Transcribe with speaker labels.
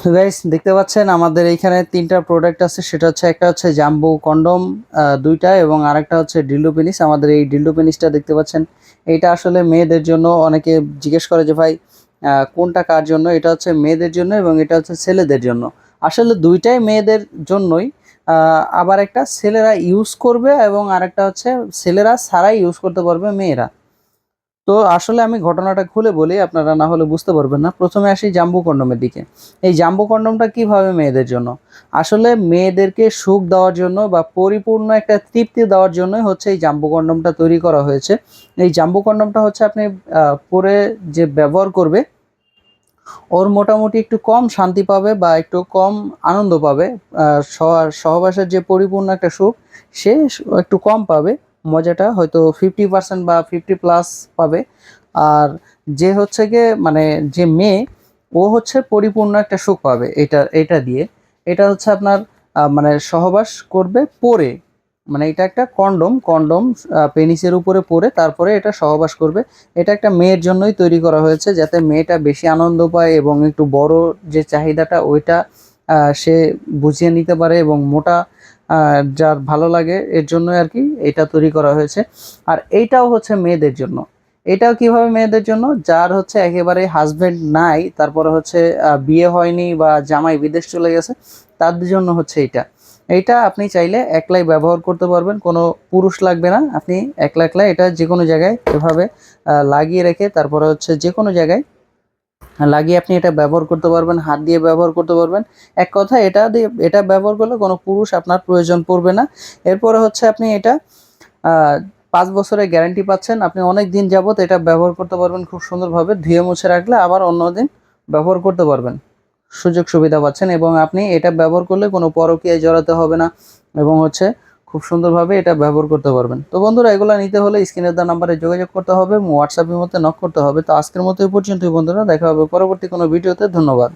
Speaker 1: তো গাইস দেখতে পাচ্ছেন আমাদের এইখানে তিনটা প্রোডাক্ট আছে, সেটা হচ্ছে একটা হচ্ছে জাম্বো কন্ডম দুইটা, এবং আরেকটা হচ্ছে ডিল্ডো পেনিস। আমাদের এই ডিল্ডো পেনিসটা দেখতে পাচ্ছেন, এটা আসলে মেয়েদের জন্য। অনেকে জিজ্ঞেস করে যে ভাই কোনটা কার জন্য। এটা হচ্ছে মেয়েদের জন্য এবং এটা হচ্ছে ছেলেদের জন্য। আসলে দুইটাই মেয়েদের জন্যই। আবার একটা ছেলেরা ইউজ করবে এবং আরেকটা হচ্ছে ছেলেরা ছাড়াই ইউজ করতে পারবে মেয়েরা। তো আসলে আমি ঘটনাটা খুলে বলি, আপনারা না হলে বুঝতে পারবেন না। প্রথমে আসি জাম্বু কন্ডমের দিকে। এই জাম্বু কন্ডমটা কিভাবে মেয়েদের জন্য? আসলে মেয়েদেরকে সুখ দেওয়ার জন্য বা পরিপূর্ণ একটা তৃপ্তি দেওয়ার জন্যই হচ্ছে এই জাম্বু কন্ডমটা তৈরি করা হয়েছে। এই জাম্বু কন্ডমটা হচ্ছে আপনি পরে যে ব্যবহার করবে, ওর মোটামুটি একটু কম শান্তি পাবে বা একটু কম আনন্দ পাবে। সহবাসের যে পরিপূর্ণ একটা সুখ, সে একটু কম পাবে। মজাটা হয়তো 50% বা 50+ পাবে। আর যে হচ্ছে গিয়ে মানে যে মেয়ে, ও হচ্ছে পরিপূর্ণ একটা সুখ পাবে এটা দিয়ে। এটা হচ্ছে আপনার মানে সহবাস করবে পরে, মানে এটা একটা কন্ডম পেনিসের উপরে পরে তারপরে এটা সহবাস করবে। এটা একটা মেয়ের জন্যই তৈরি করা হয়েছে, যাতে মেয়েটা বেশি আনন্দ পায় এবং একটু বড় যে চাহিদাটা ওইটা সে বুঝিয়ে নিতে পারে, এবং মোটা যার ভালো লাগে এর জন্য আর কি এটা তৈরি করা হয়েছে। আর এইটাও হচ্ছে মেয়েদের জন্য। এটাও কিভাবে মেয়েদের জন্য? যার হচ্ছে একেবারে হাজবেন্ড নাই, তারপরে হচ্ছে বিয়ে হয়নি বা জামাই বিদেশ চলে গেছে, তাদের জন্য হচ্ছে এইটা আপনি চাইলে একলাই ব্যবহার করতে পারবেন, কোনো পুরুষ লাগবে না। আপনি একলা একলা এটা যে কোনো জায়গায় এভাবে লাগিয়ে রেখে তারপরে হচ্ছে যে কোনো জায়গায় লাগিয়ে আপনি এটা ব্যবহার করতে পারবেন, হাত দিয়ে ব্যবহার করতে পারবেন। এক কথা, এটা ব্যবহার করলে কোনো পুরুষ আপনার প্রয়োজন পড়বে না। এরপরে হচ্ছে আপনি এটা 5 বছরের গ্যারান্টি পাচ্ছেন। আপনি অনেক দিন যাবত এটা ব্যবহার করতে পারবেন খুব সুন্দরভাবে, ধুয়ে মুছে রাখলে আবার অন্যদিন ব্যবহার করতে পারবেন। সুযোগ সুবিধা পাচ্ছেন, এবং আপনি এটা ব্যবহার করলে কোনো পরকীয়ায় জড়াতে হবে না, এবং হচ্ছে খুব সুন্দরভাবে এটা ব্যবহার করতে পারবেন। তো বন্ধুরা, এগুলো নিতে হলে স্ক্রিনের দেওয়া নাম্বারে যোগাযোগ করতে হবে, হোয়াটসঅ্যাপের মধ্যে নক করতে হবে। তো আজকের মতো এই পর্যন্তই বন্ধুরা, দেখা হবে পরবর্তী কোনো ভিডিওতে। ধন্যবাদ।